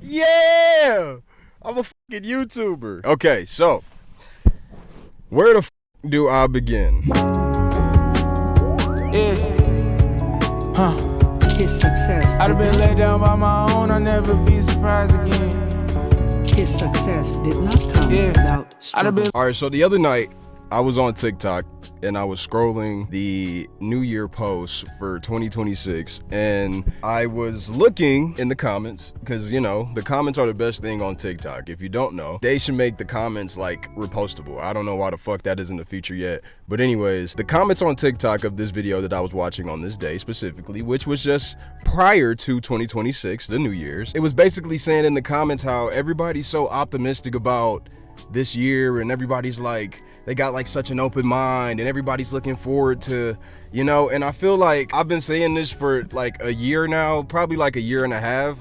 Yeah! I'm a fucking YouTuber. Okay, so where the do I begin? Yeah. His success. I'd have been laid down by my own, I'll never be surprised again. His success did not come without I'd have been. All right, so the other night I was on TikTok and I was scrolling the New Year posts for 2026 and I was looking in the comments because, you know, the comments are the best thing on TikTok. If you don't know, they should make the comments like repostable. I don't know why the fuck that isn't a feature yet. But anyways, the comments on TikTok of this video that I was watching on this day specifically, which was just prior to 2026, the New Year's, it was basically saying in the comments how everybody's so optimistic about this year and everybody's like, they got like such an open mind and everybody's looking forward to, you know, and I feel like I've been saying this for like a year now, probably like a year and a half.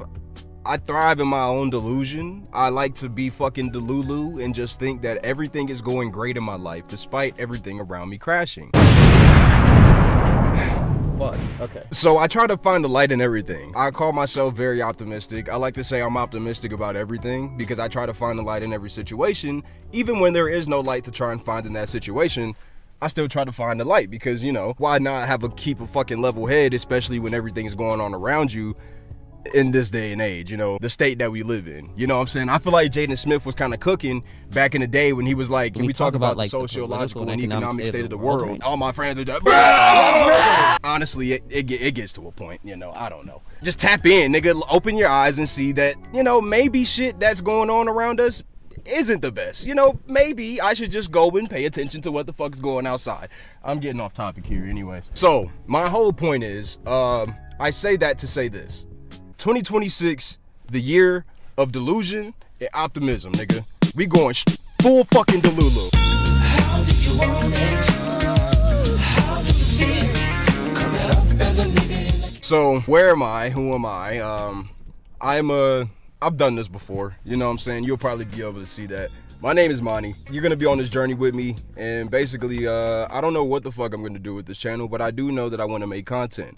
I thrive in my own delusion. I like to be fucking delulu and just think that everything is going great in my life despite everything around me crashing. Fuck. Okay. So I try to find the light in everything. I call myself very optimistic. I like to say I'm optimistic about everything because I try to find the light in every situation. Even when there is no light to try and find in that situation, I still try to find the light because, you know, why not keep a fucking level head, especially when everything's going on around you in this day and age, you know, the state that we live in. You know what I'm saying? I feel like Jaden Smith was kind of cooking back in the day when he was like, can we talk about the sociological and economic state of the world? Right? All my friends are just, honestly, it gets to a point, you know, I don't know. Just tap in, nigga, open your eyes and see that, you know, maybe shit that's going on around us isn't the best. You know, maybe I should just go and pay attention to what the fuck is going outside. I'm getting off topic here anyways. So, my whole point is, I say that to say this. 2026, the year of delusion and optimism, nigga. We going full fucking Delulu. How did you want it? How did you feel? Coming up as a nigga. So, where am I? Who am I? I've done this before. You know what I'm saying? You'll probably be able to see that. My name is Monty. You're gonna be on this journey with me, and basically, I don't know what the fuck I'm gonna do with this channel, but I do know that I want to make content.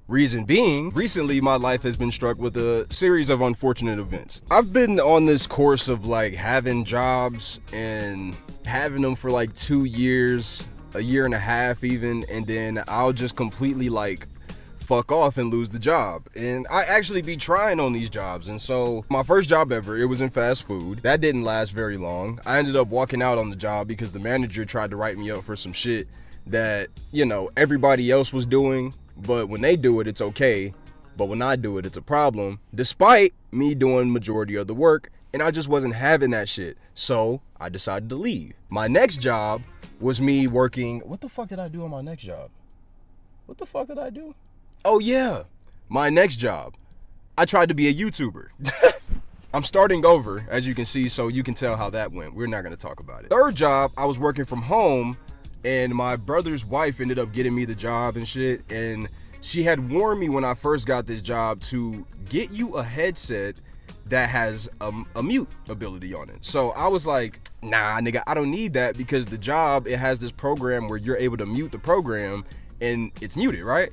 Reason being, recently my life has been struck with a series of unfortunate events. I've been on this course of like having jobs and having them for like 2 years, a year and a half even, and then I'll just completely like fuck off and lose the job. And I actually be trying on these jobs. And so my first job ever, it was in fast food. That didn't last very long. I ended up walking out on the job because the manager tried to write me up for some shit that, you know, everybody else was doing. But when they do it, it's okay. But when I do it, it's a problem, despite me doing majority of the work. And I just wasn't having that shit. So I decided to leave. My next job was me working. What the fuck did I do on my next job? What the fuck did I do? Oh yeah, my next job. I tried to be a YouTuber. I'm starting over, as you can see, so you can tell how that went. We're not gonna talk about it. Third job, I was working from home. And my brother's wife ended up getting me the job and shit. And she had warned me when I first got this job to get you a headset that has a mute ability on it. So I was like, nah, nigga, I don't need that because the job, it has this program where you're able to mute the program and it's muted, right?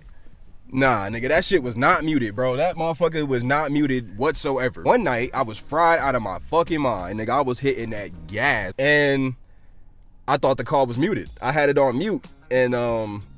Nah, nigga, that shit was not muted, bro. That motherfucker was not muted whatsoever. One night, I was fried out of my fucking mind, nigga. I was hitting that gas and I thought the call was muted. I had it on mute and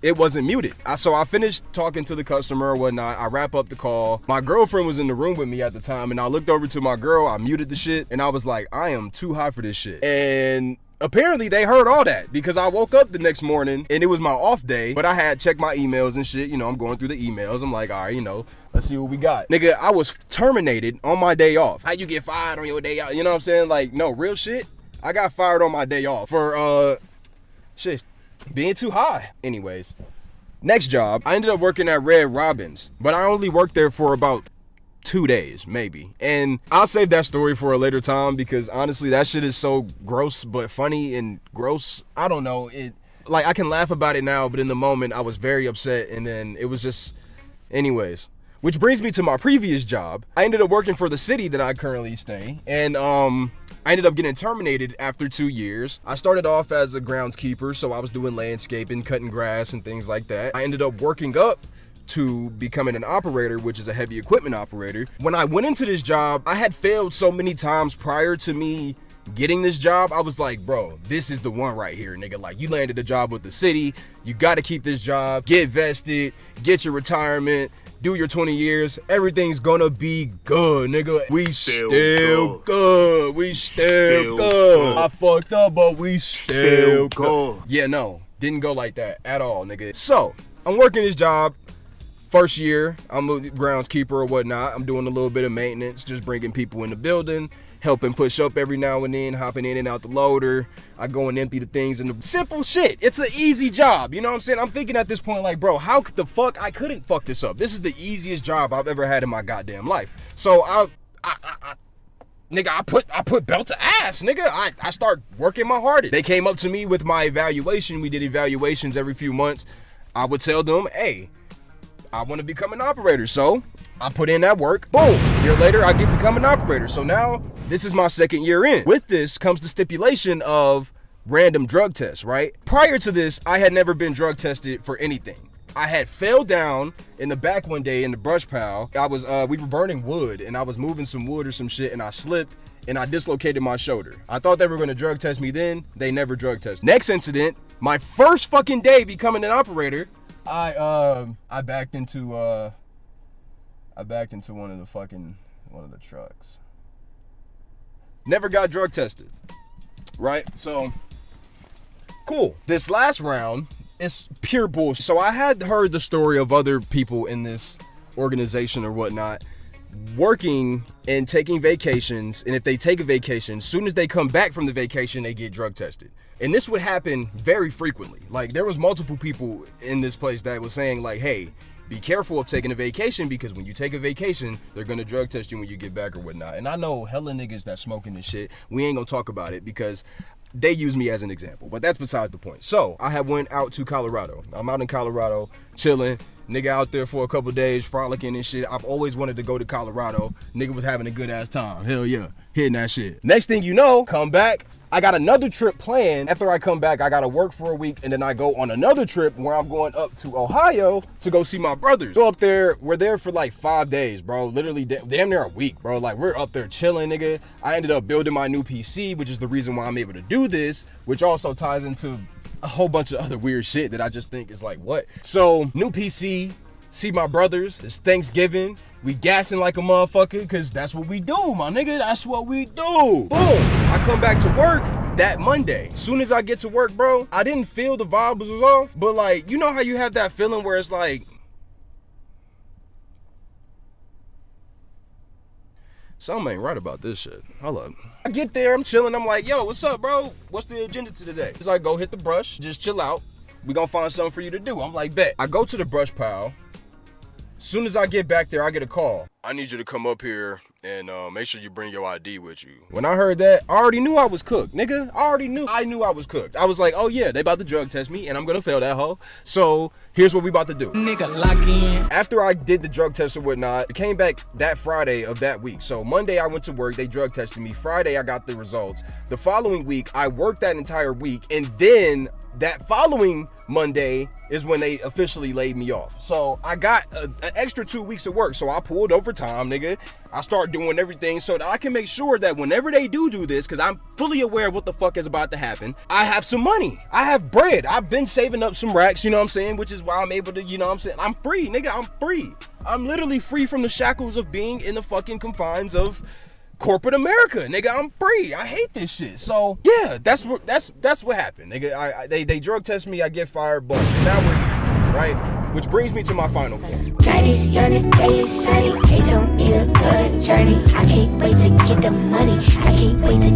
it wasn't muted. So I finished talking to the customer or whatnot. I wrap up the call. My girlfriend was in the room with me at the time and I looked over to my girl. I muted the shit and I was like, I am too high for this shit. And apparently they heard all that because I woke up the next morning and it was my off day, but I had checked my emails and shit. You know, I'm going through the emails. I'm like, all right, you know, let's see what we got. Nigga, I was terminated on my day off. How you get fired on your day off? You know what I'm saying? Like, no, real shit. I got fired on my day off for, shit, being too high. Anyways, next job, I ended up working at Red Robin's, but I only worked there for about 2 days, maybe. And I'll save that story for a later time because honestly, that shit is so gross, but funny and gross. I don't know. Like, I can laugh about it now, but in the moment, I was very upset. And then it was just, anyways. Which brings me to my previous job. I ended up working for the city that I currently stay. And I ended up getting terminated after 2 years. I started off as a groundskeeper, so I was doing landscaping, cutting grass and things like that. I ended up working up to becoming an operator, which is a heavy equipment operator. When I went into this job, I had failed so many times prior to me getting this job. I was like, bro, this is the one right here, nigga. Like, you landed a job with the city, you got to keep this job, get vested, get your retirement, do your 20 years, everything's gonna be good, nigga. We still good. We still good. I fucked up, but we still good. Yeah, no, didn't go like that at all, nigga. So, I'm working this job. First year, I'm a groundskeeper or whatnot. I'm doing a little bit of maintenance, just bringing people in the building, helping push up every now and then, hopping in and out the loader. I go and empty the things in the simple shit. It's an easy job, you know what I'm saying? I'm thinking at this point like, bro, how the fuck I couldn't fuck this up? This is the easiest job I've ever had in my goddamn life. So nigga, I put belt to ass, nigga. I start working my hardest. They came up to me with my evaluation. We did evaluations every few months. I would tell them, hey, I want to become an operator. So I put in that work. Boom. A year later, I become an operator. So now this is my second year in. With this comes the stipulation of random drug tests, right? Prior to this, I had never been drug tested for anything. I had fell down in the back one day in the brush pile. We were burning wood and I was moving some wood or some shit and I slipped and I dislocated my shoulder. I thought they were gonna drug test me then. They never drug tested. Next incident, my first fucking day becoming an operator, I backed into one of the trucks. Never got drug tested, right? So, cool. This last round is pure bullshit. So I had heard the story of other people in this organization or whatnot working and taking vacations, and if they take a vacation, as soon as they come back from the vacation, they get drug tested. And this would happen very frequently. Like, there was multiple people in this place that was saying like, hey, be careful of taking a vacation because when you take a vacation, they're gonna drug test you when you get back or whatnot. And I know hella niggas that smoking this shit. We ain't gonna talk about it because they use me as an example, but that's besides the point. So I had went out to Colorado. I'm out in Colorado, chilling. Nigga out there for a couple days, frolicking and shit. I've always wanted to go to Colorado. Nigga was having a good ass time. Hell yeah, hitting that shit. Next thing you know, come back. I got another trip planned. After I come back, I gotta work for a week, and then I go on another trip where I'm going up to Ohio to go see my brothers. So up there, we're there for like 5 days, bro. Literally damn near a week, bro. Like, we're up there chilling, nigga. I ended up building my new PC, which is the reason why I'm able to do this, which also ties into a whole bunch of other weird shit that I just think is like, what? So, new PC, see my brothers, it's Thanksgiving, we gassing like a motherfucker, cause that's what we do, my nigga, that's what we do. Boom, I come back to work that Monday. Soon as I get to work, bro, I didn't feel the vibe was off, but like, you know how you have that feeling where it's like, something ain't right about this shit. Hold up. I get there, I'm chilling, I'm like, yo, what's up, bro? What's the agenda to today? So I go hit the brush, just chill out. We gonna find something for you to do. I'm like, bet. I go to the brush pile. Soon as I get back there, I get a call. I need you to come up here and make sure you bring your ID with you. When I heard that, I already knew I was cooked, nigga. I knew I was cooked. I was like, oh yeah, they about to drug test me and I'm gonna fail that hoe. So here's what we about to do. Nigga locked in. After I did the drug test or whatnot, it came back that Friday of that week. So Monday I went to work, they drug tested me. Friday I got the results. The following week, I worked that entire week, and then that following Monday is when they officially laid me off. So I got an extra 2 weeks of work. So I pulled overtime, nigga. I start doing everything so that I can make sure that whenever they do this, because I'm fully aware of what the fuck is about to happen, I have some money. I have bread. I've been saving up some racks, you know what I'm saying? Which is why I'm able to, you know what I'm saying? I'm free, nigga. I'm free. I'm literally free from the shackles of being in the fucking confines of corporate America, nigga. I'm free. I hate this shit. So yeah, that's what happened, nigga. They drug test me. I get fired. Boom. And now we're here, right? Which brings me to my final point. Night is young and day is sunny. They told me to go the journey. I can't wait to get the money. I can't wait to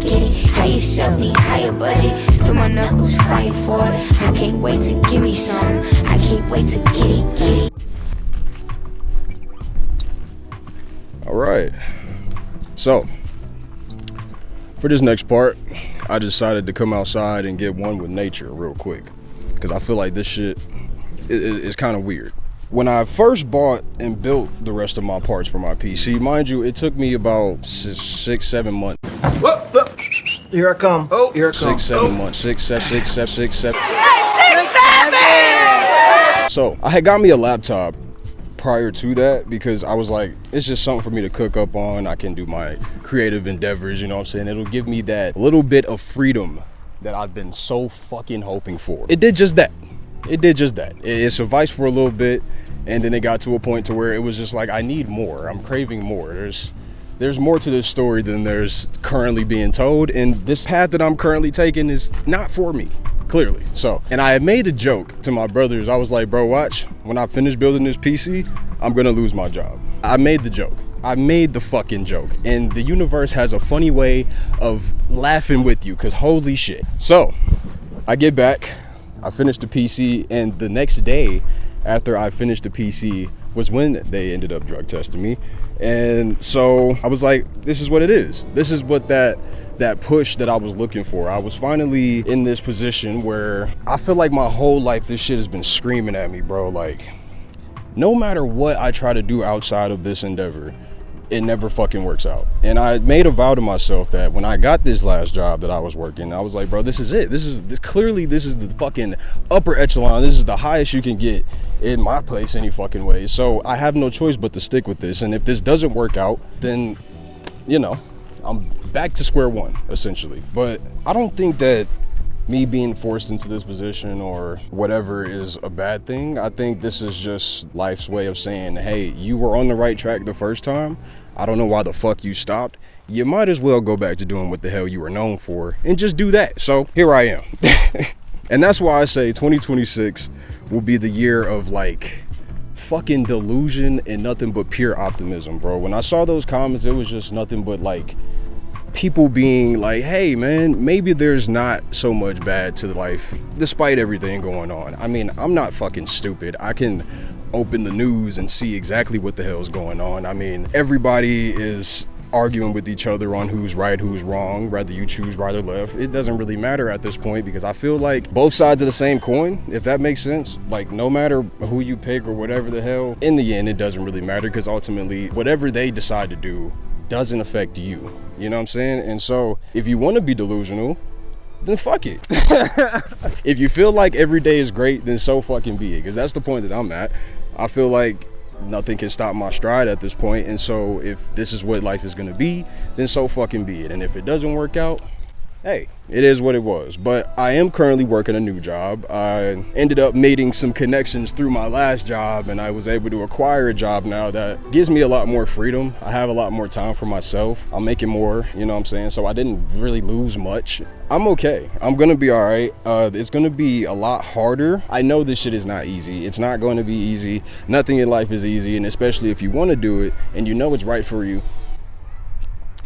get it. Hire yourself, need higher budget. Still my knuckles fighting for it. I can't wait to give me some. I can't wait to get it. All right. So, for this next part, I decided to come outside and get one with nature real quick, because I feel like this shit is kind of weird. When I first bought and built the rest of my parts for my PC, mind you, it took me about 6-7 months. Whoop. Here I come. Oh, here I come. 6-7 months. 6, 7. So I had got me a laptop prior to that because I was like, it's just something for me to cook up on. I can do my creative endeavors, you know what I'm saying? It'll give me that little bit of freedom that I've been so fucking hoping for. It did just that. It sufficed for a little bit, and then it got to a point to where it was just like, I need more. I'm craving more. There's more to this story than there's currently being told, and this path that I'm currently taking is not for me, clearly. So, and I had made a joke to my brothers. I was like, bro, watch, when I finish building this PC, I'm gonna lose my job. I made the joke. I made the fucking joke, and the universe has a funny way of laughing with you, because holy shit. So I get back, I finished the PC, and the next day after I finished the PC was when they ended up drug testing me. And so I was like, this is what it is. This is what that push that I was looking for. I was finally in this position where I feel like my whole life this shit has been screaming at me, bro. Like, no matter what I try to do outside of this endeavor, it never fucking works out. And I made a vow to myself that when I got this last job that I was working, I was like, bro, this is it. This is the fucking upper echelon. This is the highest you can get in my place any fucking way. So I have no choice but to stick with this. And if this doesn't work out, then, you know, I'm back to square one, essentially. But I don't think that me being forced into this position or whatever is a bad thing. I think this is just life's way of saying, hey, you were on the right track the first time. I don't know why the fuck you stopped. You might as well go back to doing what the hell you were known for and just do that. So here I am. And that's why I say 2026 will be the year of like fucking delusion and nothing but pure optimism, bro. When I saw those comments, it was just nothing but like people being like, hey man, maybe there's not so much bad to life despite everything going on. I mean, I'm not fucking stupid. I can open the news and see exactly what the hell's going on. I mean, everybody is arguing with each other on who's right, who's wrong, whether you choose right or left. It doesn't really matter at this point because I feel like both sides of the same coin, if that makes sense. Like, no matter who you pick or whatever the hell, in the end, it doesn't really matter because ultimately, whatever they decide to do doesn't affect you. You know what I'm saying? And so, if you want to be delusional, then fuck it. If you feel like every day is great, then so fucking be it. Because that's the point that I'm at. I feel like nothing can stop my stride at this point, and so if this is what life is gonna be, then so fucking be it. And if it doesn't work out, hey, it is what it was. But I am currently working a new job. I ended up making some connections through my last job, and I was able to acquire a job now that gives me a lot more freedom. I have a lot more time for myself. I'm making more, you know what I'm saying? So I didn't really lose much. I'm okay. I'm gonna be all right. It's gonna be a lot harder. I know this shit is not easy. It's not going to be easy. Nothing in life is easy, and especially if you want to do it and you know it's right for you,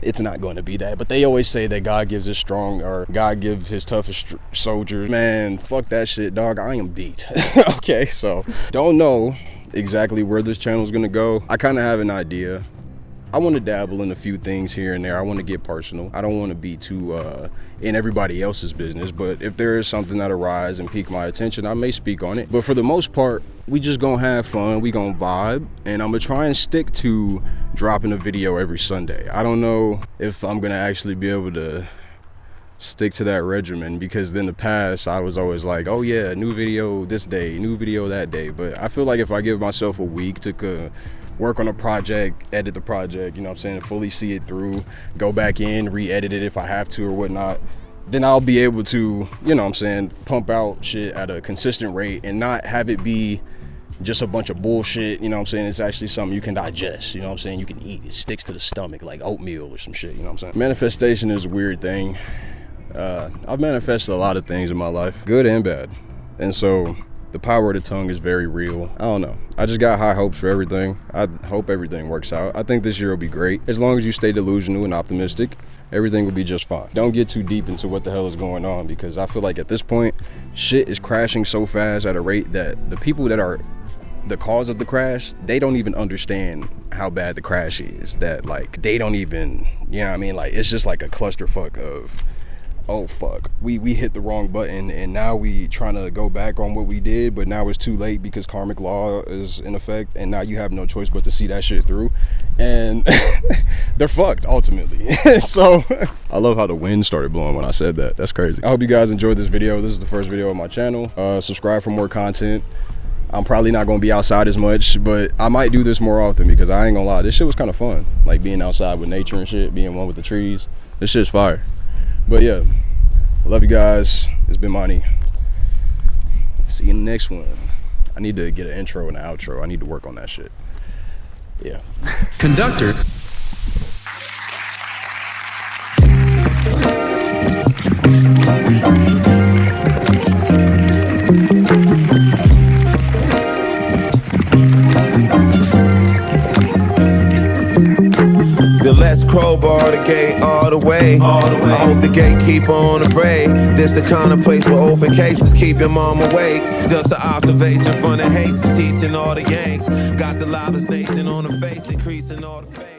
it's not going to be that. But they always say that God gives his strong, or God gives his toughest soldiers. Man, fuck that shit, dog. I am beat. Okay, so don't know exactly where this channel is gonna go. I kind of have an idea. I want to dabble in a few things here and there. I want to get personal. I don't want to be too in everybody else's business, but if there is something that arises and pique my attention, I may speak on it. But for the most part, we just gonna have fun, we gonna vibe, and I'm gonna try and stick to dropping a video every Sunday. I don't know if I'm gonna actually be able to stick to that regimen, because in the past I was always like, oh yeah, new video this day, new video that day. But I feel like if I give myself a week to work on a project, edit the project, you know what I'm saying, fully see it through, go back in, re-edit it if I have to or whatnot, then I'll be able to, you know what I'm saying, pump out shit at a consistent rate and not have it be just a bunch of bullshit. You know what I'm saying? It's actually something you can digest, you know what I'm saying? You can eat. It sticks to the stomach like oatmeal or some shit, you know what I'm saying? Manifestation is a weird thing. I've manifested a lot of things in my life, good and bad. And so the power of the tongue is very real. I don't know. I just got high hopes for everything. I hope everything works out. I think this year will be great. As long as you stay delusional and optimistic, everything will be just fine. Don't get too deep into what the hell is going on, because I feel like at this point, shit is crashing so fast at a rate that the people that are the cause of the crash, they don't even understand how bad the crash is. That like, they don't even, you know what I mean? Like, it's just like a clusterfuck of, oh fuck, we hit the wrong button and now we trying to go back on what we did, but now it's too late because karmic law is in effect, and now you have no choice but to see that shit through, and they're fucked ultimately. So I love how the wind started blowing when I said that. That's crazy. I hope you guys enjoyed this video. This is the first video of my channel. Subscribe for more content. I'm probably not gonna be outside as much, but I might do this more often because I ain't gonna lie, this shit was kind of fun. Like being outside with nature and shit, being one with the trees. This shit's fire. But yeah, love you guys. It's been Monty. See you in the next one. I need to get an intro and an outro. I need to work on that shit. Yeah. Conductor. Let's crowbar the gate all the way. I hope the gatekeeper on the braid. This the kind of place where open cases keep your mom awake. Just an observation from the haste, teaching all the yanks. Got the loudest nation on the face, increasing all the fame.